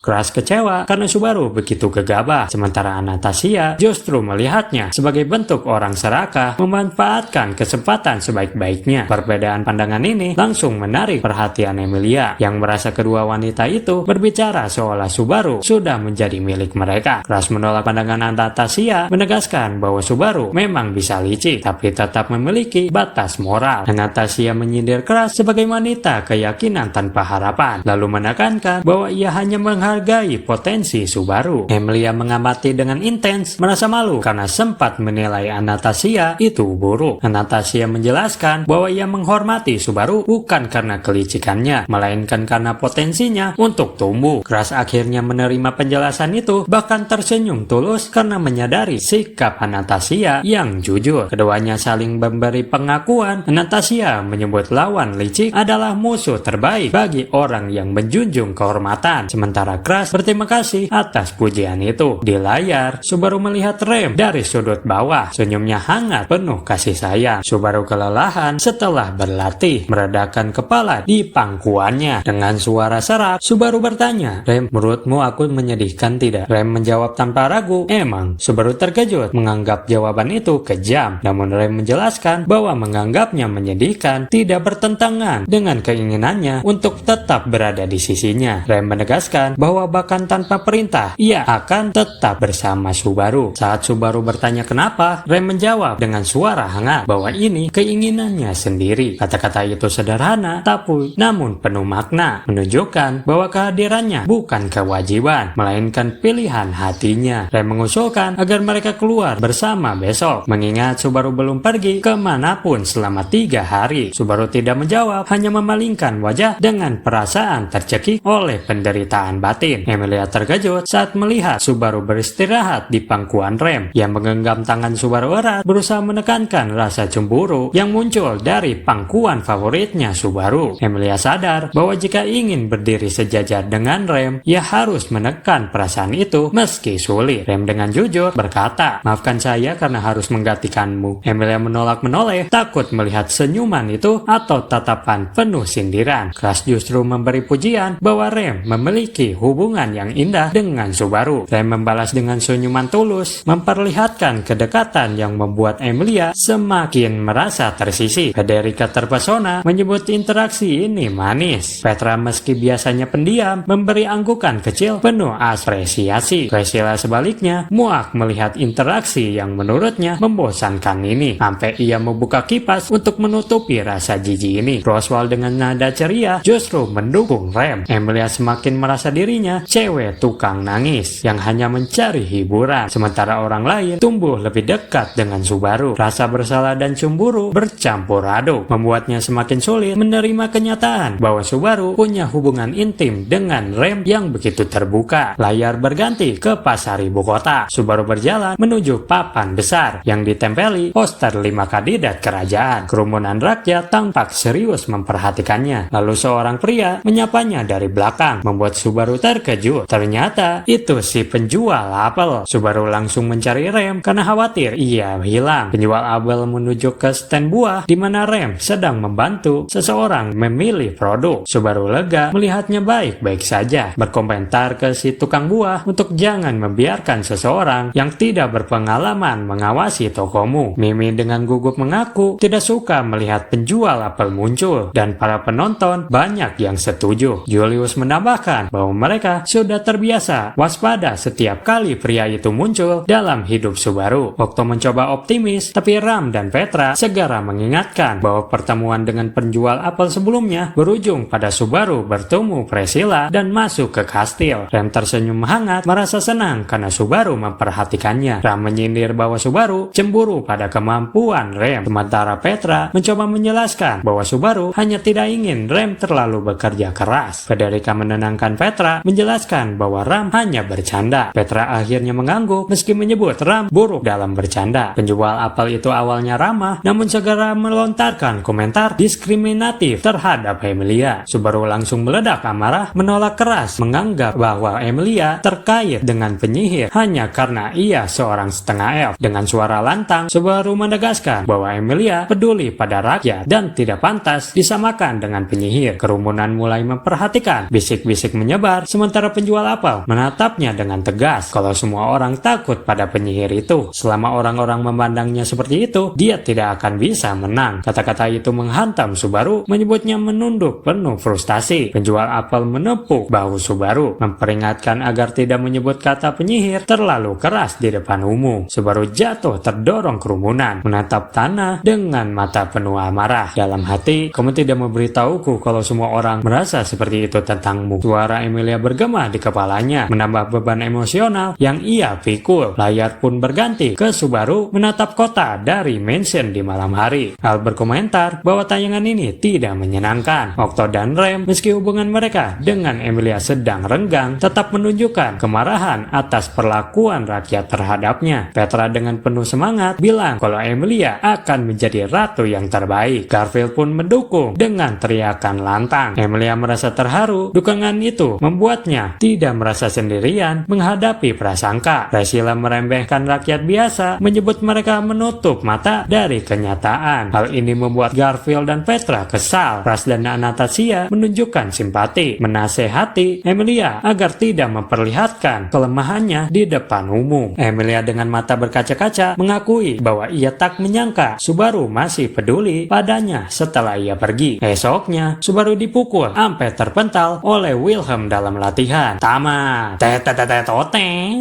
Keras kecewa karena Subaru begitu gegabah, sementara Anastasia justru melihatnya sebagai bentuk orang serakah memanfaatkan kesempatan sebaik-baiknya. Perbedaan pandangan ini langsung menarik perhatian Emilia, yang merasa kedua wanita itu berbicara seolah Subaru sudah menjadi milik mereka. Keras menolak pandangan Anastasia, menegaskan bahwa Subaru memang bisa licik, tapi tetap memiliki batas moral. Anastasia menyindir keras sebagai wanita keyakinan tanpa harapan, lalu menekankan bahwa ia hanya menghargai potensi Subaru. Emilia mengamati dengan intens, merasa malu karena sempat menilai Anastasia itu buruk. Anastasia menjelaskan bahwa ia menghormati Subaru bukan karena kelicikannya, melainkan karena potensinya untuk tumbuh. Keras akhirnya menerima penjelasan itu, bahkan tersenyum tulus karena menyadari sikap Anastasia yang jujur. Keduanya saling memberi pengakuan. Anastasia menyebut lawan licik adalah musuh terbaik bagi orang yang menjunjung kehormatan, sementara Keras berterima kasih atas pujian itu. Di layar, Subaru melihat Rem dari sudut bawah. Senyumnya hangat, penuh kasih sayang. Subaru kelelahan setelah berlatih, meredakan kepala di pangkuannya. Dengan suara serak, Subaru bertanya, "Rem, menurutmu aku menyedihkan tidak?" Rem menjawab tanpa ragu, "Emang." Subaru terkejut, menganggap jawaban itu kejam. Namun Rem menjelaskan bahwa menganggapnya menyedihkan tidak bertentangan dengan keinginannya untuk tetap berada di sisinya. Rem menegaskan bahwa bahkan tanpa perintah, ia akan tetap bersama Subaru. Saat Subaru bertanya kenapa, Rem menjawab dengan suara hangat bahwa ini keinginannya sendiri. Kata-kata itu sederhana, tapi namun penuh makna, menunjukkan bahwa kehadirannya bukan kewajiban, melainkan pilihan hatinya. Rem mengusulkan agar mereka keluar bersama besok, mengingat Subaru belum pergi kemanapun selama 3 hari. Subaru tidak menjawab, hanya memalingkan wajah dengan perasaan tercekik oleh penderitaan batin. Emilia terkejut saat melihat Subaru beristirahat di pangkuan Rem, yang menggenggam tangan Subaru erat, berusaha menekankan rasa cemburu yang muncul dari pangkuan favoritnya Subaru. Emilia sadar bahwa jika ingin berdiri sejajar dengan Rem, ia harus menekan perasaan itu meski sulit. Rem dengan jujur berkata, "Maafkan saya karena harus menggantikanmu." Emilia menolak menoleh, takut melihat senyuman itu atau tatapan penuh sindiran. Keras justru memberi pujian bahwa Rem memiliki hubungan yang indah dengan Subaru. Rem membalas dengan senyuman tulus, memperlihatkan kedekatan yang membuat Emilia semakin merasa tersisih. Federica terpesona menyebut interaksi ini manis. Petra meski biasanya pendiam, memberi anggukan kecil penuh apresiasi. Priscilla sebaliknya muak melihat interaksi yang menurutnya membosankan ini, sampai ia membuka kipas untuk menutupi rasa jijik ini. Roswell dengan nada ceria justru mendukung Rem. Emilia semakin merasa dirinya cewek tukang nangis yang hanya mencari hiburan, sementara orang lain tumbuh lebih dekat dengan Subaru. Rasa bersalah dan cemburu bercampur aduk, membuatnya semakin sulit menerima kenyataan bahwa Subaru punya hubungan intim dengan Rem yang begitu terbuka. Layar berganti ke pasar ibu kota. Subaru berjalan menuju papan besar yang ditempeli poster 5 kandidat kerajaan. Kerumunan rakyat tampak serius memperhatikannya. Lalu seorang pria menyapanya dari belakang, membuat Subaru terkejut. Ternyata itu si penjual apel. Subaru langsung mencari Rem karena khawatir ia hilang. Penjual apel menuju ke stand buah di mana Rem sedang membantu seseorang memilih produk. Subaru lega melihatnya baik-baik saja, berkomentar ke si tukang buah untuk jangan membiarkan seseorang yang tidak berpengalaman mengawasi tokomu. Mimi dengan gugup mengaku tidak suka melihat penjual apel muncul, dan para penonton banyak yang setuju. Julius menambahkan bahwa mereka sudah terbiasa waspada setiap kali pria itu muncul dalam hidup Subaru. Okto mencoba optimis, tapi Ram dan Petra segera mengingatkan bahwa pertemuan dengan penjual apel sebelumnya berujung pada Subaru bertemu Priscilla dan masuk ke kastil. Ram tersenyum hangat, merasa senang karena Subaru memperhatikannya. Ram menyindir bahwa Subaru cemburu pada kemampuan Rem, sementara Petra mencoba menjelaskan bahwa Subaru hanya tidak ingin Rem terlalu bekerja keras. Federica menenangkan Petra, menjelaskan bahwa Ram hanya bercanda. Petra akhirnya mengangguk meski menyebut Ram buruk dalam bercanda. Penjual apel itu awalnya ramah, namun segera melontarkan komentar diskriminatif terhadap Emilia. Subaru langsung meledak amarah, menolak keras, menganggap bahwa Emilia terkait dengan penyihir hanya karena ia seorang setengah elf. Dengan suara lantang, Subaru menegaskan bahwa Emilia peduli pada rakyat dan tidak pantas disamakan dengan penyihir. Kerumunan mulai memperhatikan. Bisik-bisik menyebar sementara penjual apel menatapnya dengan tegas. Kalau semua orang takut pada penyihir itu, selama orang-orang memandangnya seperti itu, dia tidak akan bisa menang. Kata-kata itu menghantam Subaru, menyebutnya menunduk penuh frustasi. Penjual apel menepuk bahu Subaru, memperingatkan agar tidak menyebut kata penyihir terlalu keras di depan umum. Subaru jatuh terdorong kerumunan, menatap tanah dengan mata penuh amarah. Dalam hati, kamu tidak memberitahuku kalau semua orang merasa seperti itu tentangmu. Suara Emilia bergema di kepalanya, menambah beban emosional yang ia pikul. Layar pun berganti ke Subaru menatap kota dari mansion di malam hari. Al berkomentar bahwa tayangan ini tidak menyenangkan. Okto dan Rem, meski hubungan mereka dengan Emilia sedang renggang, tetap menunjukkan kemarahan atas perlakuan rakyat terhadapnya. Petra dengan penuh semangat bilang kalau Emilia akan menjadi ratu yang terbaik. Garfield pun mendukung dengan teriakan lantang. Emilia merasa terharu. Dukungan itu membuatnya tidak merasa sendirian menghadapi prasangka. Priscilla meremehkan rakyat biasa, menyebut mereka menutup mata dari kenyataan. Hal ini membuat Garfield dan Petra kesal. Pras dan Anastasia menunjukkan simpati, menasehati Emilia agar tidak memperlihatkan kelemahannya di depan umum. Emilia dengan mata berkaca-kaca mengakui bahwa ia tak menyangka Subaru masih peduli padanya setelah ia pergi. Esoknya, Subaru dipukul sampai terpental oleh Wilhelm dalam latihan. Tamat.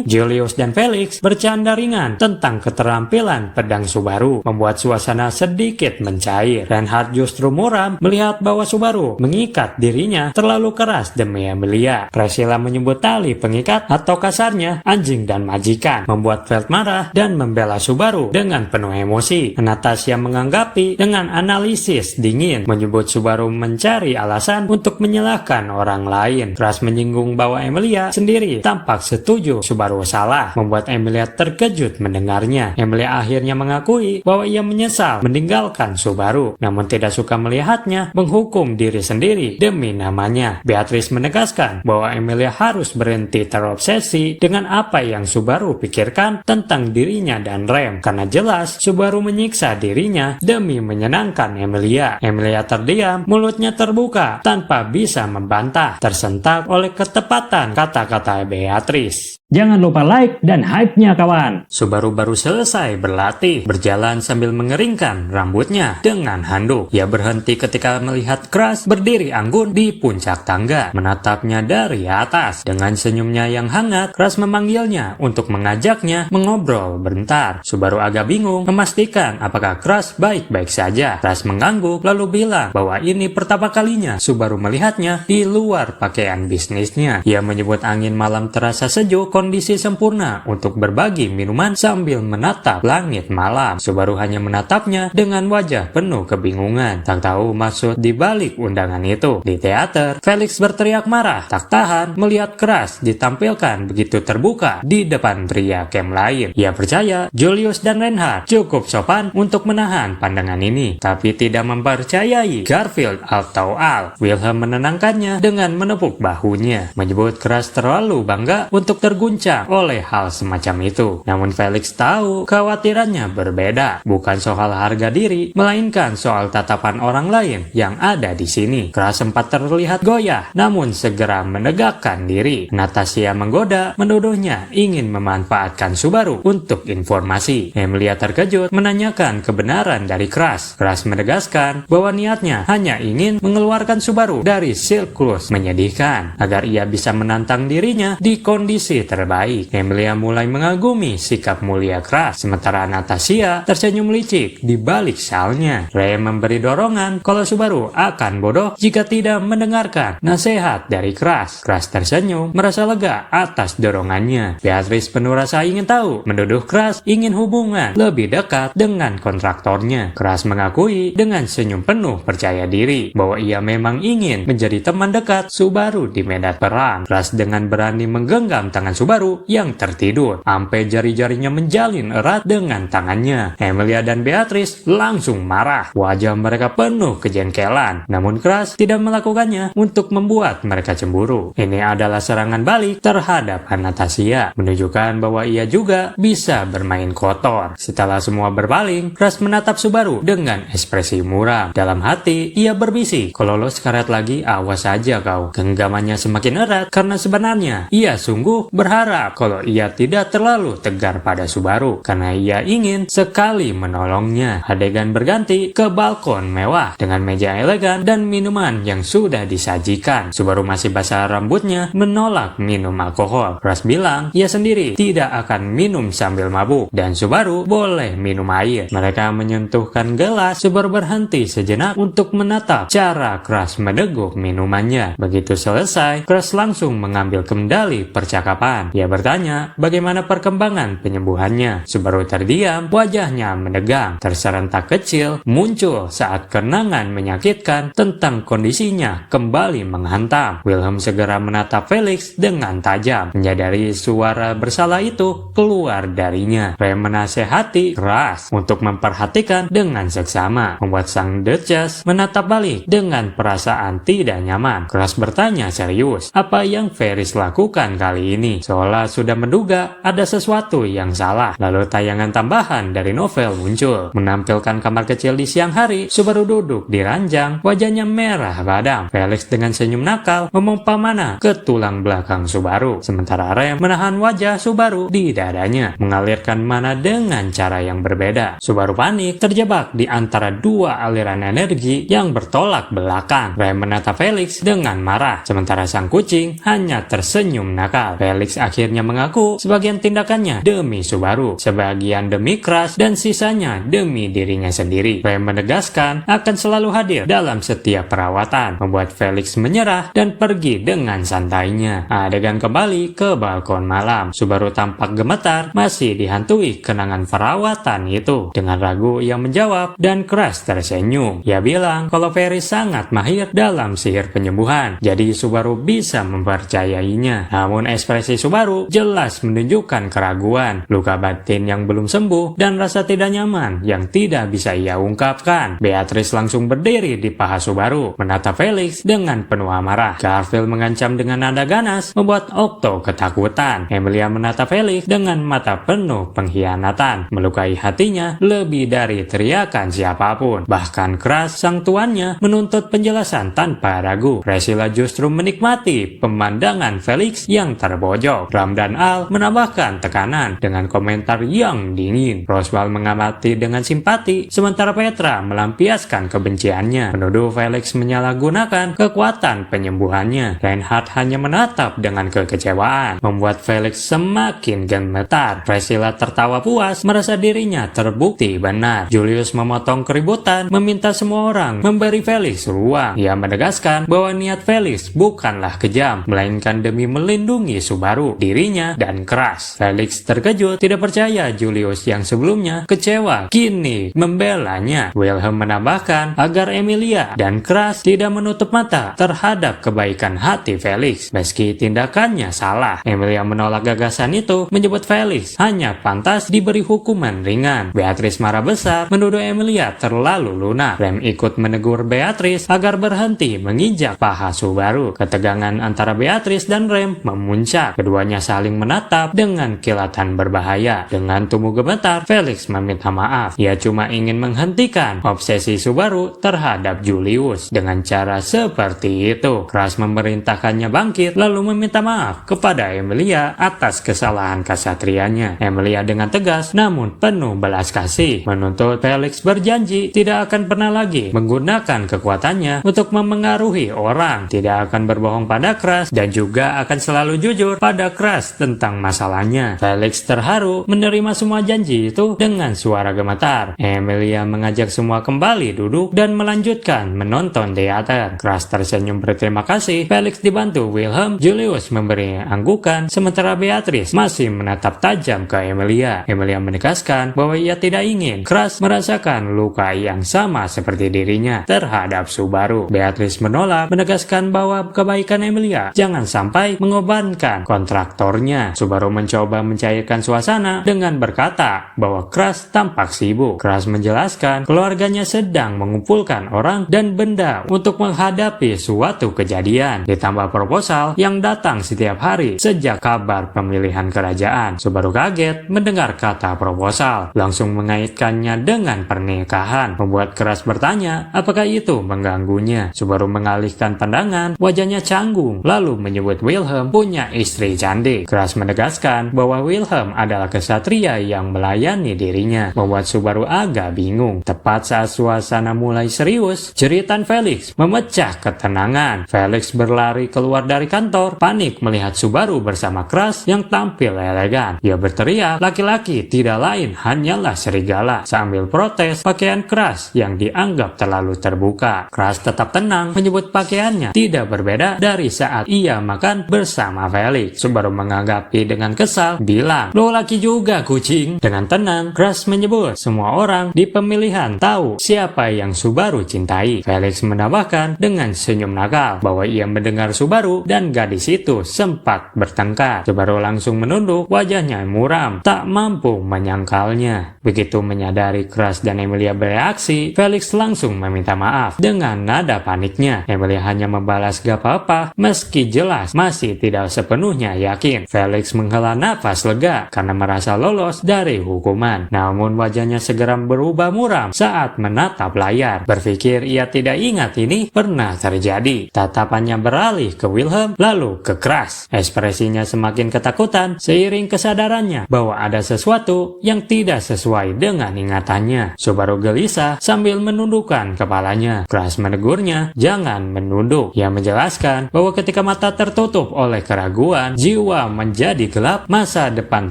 Julius dan Felix bercanda ringan tentang keterampilan pedang Subaru, membuat suasana sedikit mencair. Reinhard justru muram melihat bahwa Subaru mengikat dirinya terlalu keras demi Emilia. Priscilla menyebut tali pengikat atau kasarnya anjing dan majikan, membuat Feld marah dan membela Subaru dengan penuh emosi. Anastasia menanggapi dengan analisis dingin, menyebut Subaru mencari alasan untuk menyalahkan orang lain. Keras menyinggung bahwa Emilia sendiri tampak setuju Subaru salah, membuat Emilia terkejut mendengarnya. Emilia akhirnya mengakui bahwa ia menyesal meninggalkan Subaru, namun tidak suka melihatnya menghukum diri sendiri demi namanya. Beatrice menegaskan bahwa Emilia harus berhenti terobsesi dengan apa yang Subaru pikirkan tentang dirinya dan Rem, karena jelas Subaru menyiksa dirinya demi menyenangkan Emilia. Emilia terdiam, mulutnya terbuka tanpa bisa membantah, tersentak oleh ketepatan kata-kata Beatrice. Jangan lupa like dan hype-nya kawan. Subaru baru selesai berlatih, berjalan sambil mengeringkan rambutnya dengan handuk. Ia berhenti ketika melihat Crash berdiri anggun di puncak tangga, menatapnya dari atas. Dengan senyumnya yang hangat, Crash memanggilnya untuk mengajaknya mengobrol bentar. Subaru agak bingung memastikan apakah Crash baik-baik saja. Crash mengangguk lalu bilang bahwa ini pertama kalinya Subaru melihatnya di luar pakaian bisnisnya. Ia menyebut angin malam terasa sejuk, kondisi sempurna untuk berbagi minuman sambil menatap langit malam. Subaru hanya menatapnya dengan wajah penuh kebingungan, tak tahu maksud di balik undangan itu. Di teater, Felix berteriak marah, tak tahan melihat Crash ditampilkan begitu terbuka di depan pria camp lain. Ia percaya Julius dan Reinhard cukup sopan untuk menahan pandangan ini, tapi tidak mempercayai Garfield atau Al. Wilhelm menenangkannya dengan menepuk bahunya, menyebut Crash terlalu bangga untuk terguncang oleh hal semacam itu. Namun Felix tahu kekhawatirannya berbeda, bukan soal harga diri, melainkan soal tatapan orang lain yang ada di sini. Crash sempat terlihat goyah, namun segera menegakkan diri. Anastasia menggoda, menuduhnya ingin memanfaatkan Subaru untuk informasi. Emilia terkejut menanyakan kebenaran dari Crash. Crash menegaskan bahwa niatnya hanya ingin mengeluarkan Subaru dari siklus menyedihkan, agar ia bisa menantang dirinya di kondisi terbaik. Emilia mulai mengagumi sikap mulia Crash, sementara Anastasia tersenyum licik di balik salnya. Ray memberi dorongan kalau Subaru akan bodoh jika tidak mendengarkan nasihat dari Crash. Crash tersenyum, merasa lega atas dorongannya. Beatrice penuh rasa ingin tahu, menuduh Crash ingin hubungan lebih dekat dengan kontraktornya. Crash mengakui dengan senyum penuh percaya diri bahwa ia memang ingin menjadi teman dekat Subaru di medan perang. Crash dengan berani menggenggam tangan Subaru yang tertidur, sampai jari-jarinya menjalin erat dengan tangannya. Emilia dan Beatrice langsung marah, wajah mereka penuh kejengkelan. Namun Crash tidak melakukannya untuk membuat mereka cemburu. Ini adalah serangan balik terhadap Anastasia, menunjukkan bahwa ia juga bisa bermain kotor. Setelah semua berpaling, Crash menatap Subaru dengan ekspresi muram. Dalam hati, ia berbisik, kalau lo sekarat lagi, awas aja kau. Genggamannya semakin semakin erat karena sebenarnya ia sungguh berharap kalau ia tidak terlalu tegar pada Subaru karena ia ingin sekali menolongnya. Adegan berganti ke balkon mewah dengan meja elegan dan minuman yang sudah disajikan. Subaru masih basah rambutnya menolak minum alkohol. Crash bilang ia sendiri tidak akan minum sambil mabuk dan Subaru boleh minum air. Mereka menyentuhkan gelas. Subaru berhenti sejenak untuk menatap cara Crash meneguk minumannya. Begitu selesai, Crash langsung mengambil kendali percakapan. Ia bertanya bagaimana perkembangan penyembuhannya. Subaru terdiam, wajahnya menegang. Terserentak kecil muncul saat kenangan menyakitkan tentang kondisinya kembali menghantam. Wilhelm segera menatap Felix dengan tajam. Menyadari suara bersalah itu keluar darinya. Rem menasehati keras untuk memperhatikan dengan seksama, membuat sang Duchess menatap balik dengan perasaan tidak nyaman. Crash bertanya serius apa yang Ferris lakukan kali ini, seolah sudah menduga ada sesuatu yang salah. Lalu tayangan tambahan dari novel muncul, menampilkan kamar kecil di siang hari. Subaru duduk di ranjang, wajahnya merah padam. Felix dengan senyum nakal memompa mana ke tulang belakang Subaru, sementara Rem menahan wajah Subaru di dadanya, mengalirkan mana dengan cara yang berbeda. Subaru panik, terjebak di antara dua aliran energi yang bertolak belakang. Rem menatap Felix dengan marah, sementara sang kucing hanya tersenyum nakal. Felix akhirnya mengaku sebagian tindakannya demi Subaru, sebagian demi Crash, dan sisanya demi dirinya sendiri. Rem menegaskan akan selalu hadir dalam setiap perawatan, membuat Felix menyerah dan pergi dengan santainya. Adegan kembali ke balkon malam. Subaru tampak gemetar, masih dihantui kenangan perawatan itu. Dengan ragu ia menjawab dan Crash tersenyum. Ia bilang kalau Ferris sangat mahir dalam sihir penyembuhan, jadi Subaru bisa mempercayainya. Namun ekspresi Subaru jelas menunjukkan keraguan, luka batin yang belum sembuh, dan rasa tidak nyaman yang tidak bisa ia ungkapkan. Beatrice langsung berdiri di paha Subaru, menatap Felix dengan penuh amarah. Garfield mengancam dengan nada ganas, membuat Octo ketakutan. Emilia menatap Felix dengan mata penuh pengkhianatan, melukai hatinya lebih dari teriakan siapapun. Bahkan Crash, sang tuannya, menuntut penjelasan tanpa ragu. Priscilla justru menikmati pemandangan Felix yang terbojok. Ram dan Al menambahkan tekanan dengan komentar yang dingin. Roswell mengamati dengan simpati, sementara Petra melampiaskan kebenciannya, menuduh Felix menyalahgunakan kekuatan penyembuhannya. Reinhardt hanya menatap dengan kekecewaan, membuat Felix semakin gemetar. Priscilla tertawa puas, merasa dirinya terbukti benar. Julius memotong keributan, meminta semua orang memberi Felix ruang. Ia menegaskan bahwa niat Felix bukanlah kejam, melainkan demi melindungi Subaru, dirinya, dan Crash. Felix terkejut, tidak percaya Julius yang sebelumnya kecewa kini membelanya. Wilhelm menambahkan agar Emilia dan Crash tidak menutup mata terhadap kebaikan hati Felix meski tindakannya salah. Emilia menolak gagasan itu, menyebut Felix hanya pantas diberi hukuman ringan. Beatrice marah besar, menuduh Emilia terlalu lunak. Rem ikut menegur Beatrice agar berhenti menginjak paha Subaru. Ketegangan antara Beatrice dan Rem memuncak. Keduanya saling menatap dengan kilatan berbahaya. Dengan tubuh gemetar, Felix meminta maaf. Ia cuma ingin menghentikan obsesi Subaru terhadap Julius. Dengan cara seperti itu, Crash memerintahkannya bangkit lalu meminta maaf kepada Emilia atas kesalahan kasatrianya. Emilia dengan tegas namun penuh belas kasih menuntut Felix berjanji tidak akan pernah lagi menggunakan kekuatannya untuk memengaruhi orang, tidak akan berbohong pada Crash, dan juga akan selalu jujur pada Crash tentang masalahnya. Felix terharu menerima semua janji itu dengan suara gemetar. Emilia mengajak semua kembali duduk dan melanjutkan menonton teater. Crash tersenyum berterima kasih. Felix dibantu Wilhelm. Julius memberi anggukan, sementara Beatrice masih menatap tajam ke Emilia. Emilia menegaskan bahwa ia tidak ingin Crash merasakan luka yang sama seperti dirinya terhadap Subaru. Beatrice menolak, menegaskan bahwa kebaikan Emilia jangan sampai mengorbankan kontraktornya. Subaru mencoba mencairkan suasana dengan berkata bahwa Crash tampak sibuk. Crash menjelaskan keluarganya sedang mengumpulkan orang dan benda untuk menghadapi suatu kejadian, ditambah proposal yang datang setiap hari sejak kabar pemilihan kerajaan. Subaru kaget mendengar kata proposal, langsung mengaitkannya dengan pernikahan, membuat Crash bertanya apakah itu mengganggunya. Subaru mengalihkan pandangan, wajahnya canggung tanggung, lalu menyebut Wilhelm punya istri cantik. Crush menegaskan bahwa Wilhelm adalah kesatria yang melayani dirinya, membuat Subaru agak bingung. Tepat saat suasana mulai serius, jeritan Felix memecah ketenangan. Felix berlari keluar dari kantor, panik melihat Subaru bersama Crush yang tampil elegan. Ia berteriak, laki-laki tidak lain hanyalah serigala, sambil protes pakaian Crush yang dianggap terlalu terbuka. Crush tetap tenang, menyebut pakaiannya tidak berbeda dari saat ia makan bersama Felix. Subaru menanggapi dengan kesal, bilang, "Lo laki juga kucing." Dengan tenang, Crush menyebut semua orang di pemilihan tahu siapa yang Subaru cintai. Felix menambahkan dengan senyum nakal bahwa ia mendengar Subaru dan gadis itu sempat bertengkar. Subaru langsung menunduk, wajahnya muram, tak mampu menyangkalnya. Begitu menyadari Crush dan Emilia bereaksi, Felix langsung meminta maaf dengan nada paniknya. Emilia hanya membalas gak apa-apa, meski jelas masih tidak sepenuhnya yakin. Felix menghela nafas lega karena merasa lolos dari hukuman. Namun wajahnya segera berubah muram saat menatap layar. Berpikir ia tidak ingat ini pernah terjadi. Tatapannya beralih ke Wilhelm, lalu ke Crush. Ekspresinya semakin ketakutan seiring kesadarannya bahwa ada sesuatu yang tidak sesuai dengan ingatannya. Subaru gelisah sambil menundukkan kepalanya. Crush menegurnya, "Jangan menunduk." Ia menjelaskan bahwa ketika mata tertutup oleh keraguan, jiwa menjadi gelap, masa depan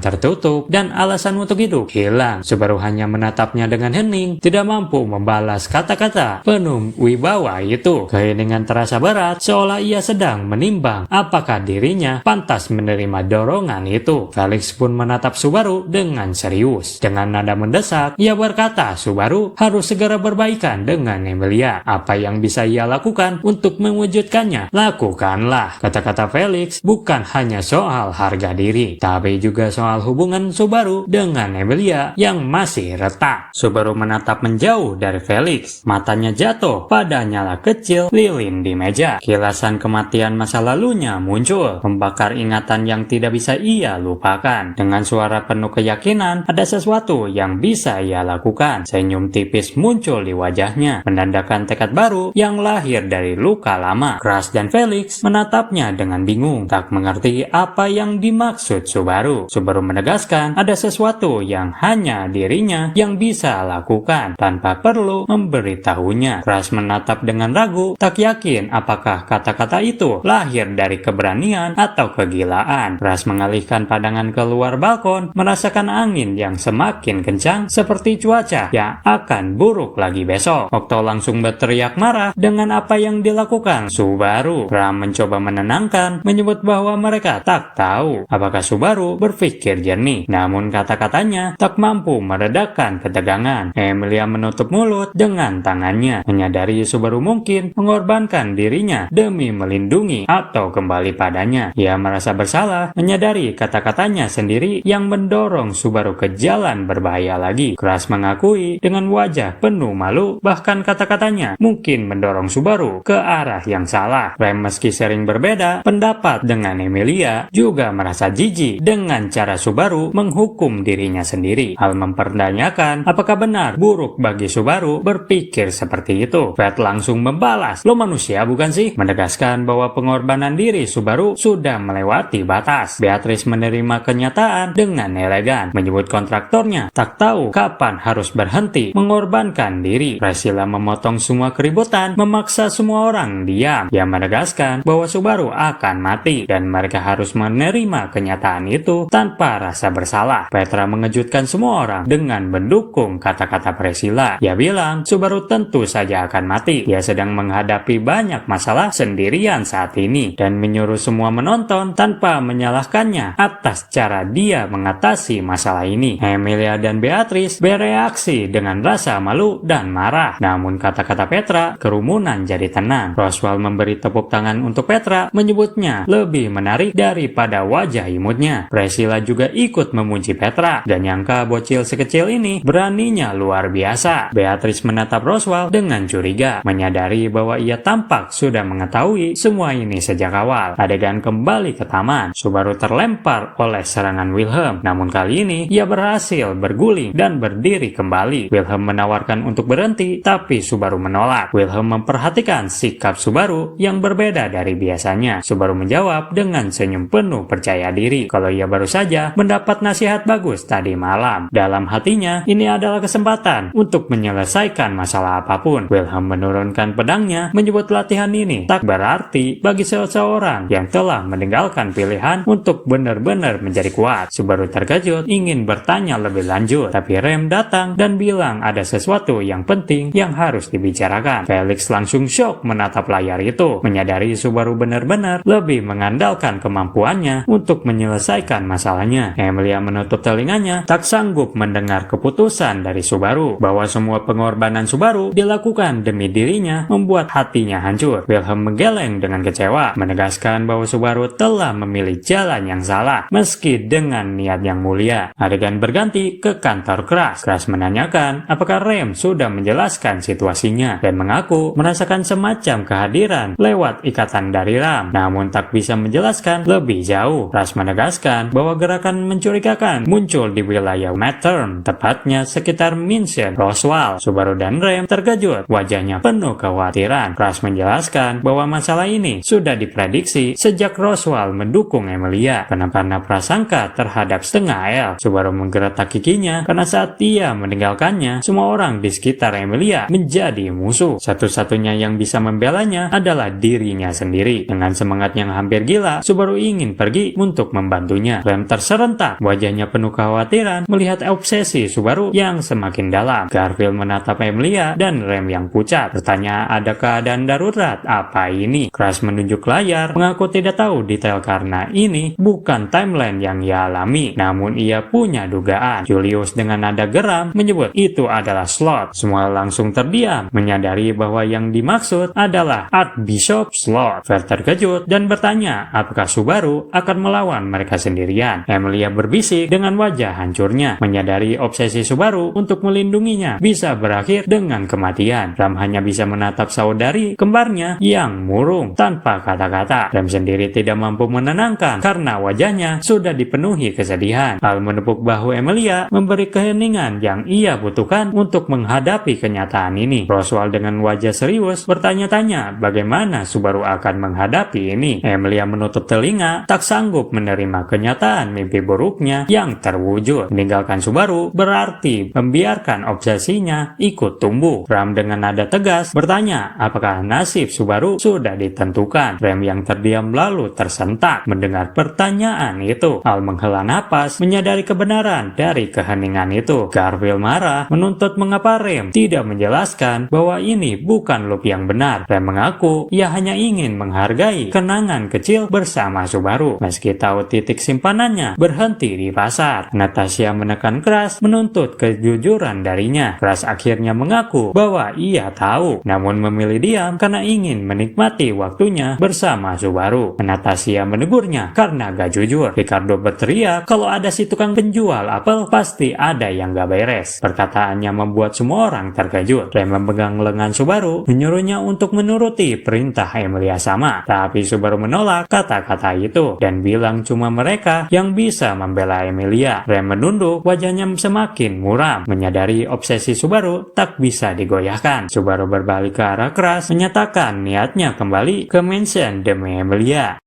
tertutup, dan alasan untuk hidup hilang. Subaru hanya menatapnya dengan hening, tidak mampu membalas kata-kata penuh wibawa itu. Keheningan terasa berat, seolah ia sedang menimbang apakah dirinya pantas menerima dorongan itu. Felix pun menatap Subaru dengan serius. Dengan nada mendesak, ia berkata Subaru harus segera berbaikan dengan Emilia. Apa yang bisa ia lakukan untuk mewujudkannya? Lakukanlah. Kata-kata Felix bukan hanya soal harga diri, tapi juga soal hubungan Subaru dengan Emilia yang masih retak. Subaru menatap menjauh dari Felix. Matanya jatuh pada nyala kecil lilin di meja. Kilasan kematian masa lalunya muncul, membakar ingatan yang tidak bisa ia lupakan. Dengan suara penuh keyakinan, ada sesuatu yang bisa ia lakukan. Senyum tipis muncul di wajahnya, menandakan tekad baru yang lahir dari luka lama. Crush dan Felix menatapnya dengan bingung, tak mengerti apa yang dimaksud Subaru. Subaru menegaskan ada sesuatu yang hanya dirinya yang bisa lakukan tanpa perlu memberitahunya. Crush menatap dengan ragu, tak yakin apakah kata-kata itu lahir dari keberanian atau kegilaan. Crush mengalihkan pandangan keluar balkon, merasakan angin yang semakin kencang seperti cuaca yang akan buruk lagi besok. Okto langsung berteriak marah dengan apa yang dilakukan Subaru. Ram mencoba menenangkan, menyebut bahwa mereka tak tahu apakah Subaru berpikir jernih. Namun kata-katanya tak mampu meredakan ketegangan. Emilia menutup mulut dengan tangannya, menyadari Subaru mungkin mengorbankan dirinya demi melindungi atau kembali padanya. Ia merasa bersalah, menyadari kata-katanya sendiri yang mendorong Subaru ke jalan berbahaya lagi. Crush mengakui dengan wajah penuh malu, bahkan kata-katanya mungkin mendorong Subaru ke arah yang salah. Rem meski sering berbeda pendapat dengan Emilia, juga merasa jijik dengan cara Subaru menghukum dirinya sendiri. Hal mempertanyakan apakah benar buruk bagi Subaru berpikir seperti itu. Fred langsung membalas, "Lo manusia bukan sih?" Menegaskan bahwa pengorbanan diri Subaru sudah melewati batas. Beatrice menerima kenyataan dengan elegan, menyebut kontraktornya tak tahu kapan harus berhenti mengorbankan diri. Priscilla memotong semua keributan, memaksa semua orang diam. Ia menegaskan bahwa Subaru akan mati dan mereka harus menerima kenyataan itu tanpa rasa bersalah. Petra mengejutkan semua orang dengan mendukung kata-kata Priscilla. Ia bilang Subaru tentu saja akan mati. Ia sedang menghadapi banyak masalah sendirian saat ini dan menyuruh semua menonton tanpa menyalahkannya atas cara dia mengatasi masalah ini. Emilia dan Beatrice bereaksi dengan rasa malu dan marah. Namun kata-kata Petra, kerumunan jadi tenang. Roswell memberi tepuk tangan untuk Petra, menyebutnya lebih menarik daripada wajah imutnya. Priscilla juga ikut memuji Petra, dan nyangka bocil sekecil ini beraninya luar biasa. Beatrice menatap Roswell dengan curiga, menyadari bahwa ia tampak sudah mengetahui semua ini sejak awal. Adegan kembali ke taman. Subaru terlempar oleh serangan Wilhelm, namun kali ini ia berhasil berguling dan berdiri kembali. Wilhelm menawarkan untuk berhenti, tapi Subaru menolak. Wilhelm memperhatikan sikap Subaru yang berbeda dari biasanya. Subaru menjawab dengan senyum penuh percaya diri kalau ia baru saja mendapat nasihat bagus tadi malam. Dalam hatinya, ini adalah kesempatan untuk menyelesaikan masalah apapun. Wilhelm menurunkan pedangnya, menyebut latihan ini tak berarti bagi seseorang yang telah meninggalkan pilihan untuk benar-benar menjadi kuat. Subaru terkejut, ingin bertanya lebih lanjut, tapi Rem datang dan bilang ada sesuatu yang penting yang harus dibicarakan. Felix langsung shock menatap layar itu, menyadari Subaru benar-benar lebih mengandalkan kemampuannya untuk menyelesaikan masalahnya. Emilia menutup telinganya, tak sanggup mendengar keputusan dari Subaru bahwa semua pengorbanan Subaru dilakukan demi dirinya membuat hatinya hancur. Wilhelm menggeleng dengan kecewa, menegaskan bahwa Subaru telah memilih jalan yang salah meski dengan niat yang mulia. Adegan berganti ke kantor Crash. Crash menanyakan apakah Rem sudah menjelaskan situasinya dan mengaku merasakan semacam kehadiran lewat ikatan dari Ram, namun tak bisa menjelaskan lebih jauh. Crash menegaskan bahwa gerakan mencurigakan muncul di wilayah Mattern, tepatnya sekitar Mansion Roswell. Subaru dan Rem terkejut, wajahnya penuh kekhawatiran. Crash menjelaskan bahwa masalah ini sudah diprediksi sejak Roswell mendukung Emilia karena prasangka terhadap setengah L. Subaru menggeretak giginya karena saat ia meninggalkannya, semua orang di sekitar Emilia menjadi musuh. Satu-satunya yang bisa membelanya adalah dirinya sendiri. Dengan semangat yang hampir gila, Subaru ingin pergi untuk membantunya. Rem terserentak, wajahnya penuh kekhawatiran melihat obsesi Subaru yang semakin dalam. Garfield menatap Emilia dan Rem yang pucat, bertanya ada keadaan darurat apa ini. Crash menunjuk layar, mengaku tidak tahu detail karena ini bukan timeline yang ia alami, namun ia punya dugaan. Julius dengan nada geram menyebut itu adalah Slot. Semua langsung terdiam, menyadari bahwa yang dimaksud adalah Archbishop Slot. Ver terkejut dan bertanya apakah Subaru akan melawan mereka sendirian. Emilia berbisik dengan wajah hancurnya, menyadari obsesi Subaru untuk melindunginya bisa berakhir dengan kematian. Ram hanya bisa menatap saudari kembarnya yang murung tanpa kata-kata. Ram sendiri tidak mampu menenangkan karena wajahnya sudah dipenuhi kesedihan. Al menepuk bahu Emilia, memberi keheningan yang ia butuhkan untuk menghadapi kenyataan ini. Roswell dengan wajah serius bertanya-tanya bagaimana Subaru akan menghadapi ini. Emilia menutup telinga, tak sanggup menerima kenyataan mimpi buruknya yang terwujud. Meninggalkan Subaru berarti membiarkan obsesinya ikut tumbuh. Ram dengan nada tegas bertanya apakah nasib Subaru sudah ditentukan. Rem yang terdiam lalu tersentak mendengar pertanyaan itu. Al menghela napas, menyadari kebenaran dari keheningan itu. Garfield marah, menuntut mengapa Rem tidak menjelaskan bahwa ini bukan loop yang benar. Rem mengaku ia hanya ingin menghargai kenangan kecil bersama Subaru, meski tahu titik simpanannya berhenti di pasar. Natasha menekan Crash, menuntut kejujuran darinya. Crash akhirnya mengaku bahwa ia tahu, namun memilih diam karena ingin menikmati waktunya bersama Subaru. Natasha menegurnya karena gak jujur. Ricardo berteriak kalau ada si tukang penjual apel pasti ada yang gak beres. Perkataannya membuat semua orang terkejut. Rem memegang lengan Subaru, menyuruhnya untuk menuruti perintah Emilia sama. Tapi Subaru menolak kata-kata itu dan bilang cuma mereka yang bisa membela Emilia. Rem menunduk, wajahnya semakin muram, menyadari obsesi Subaru tak bisa digoyahkan. Subaru berbalik ke arah Crash, menyatakan niatnya kembali ke mansion demi Emilia.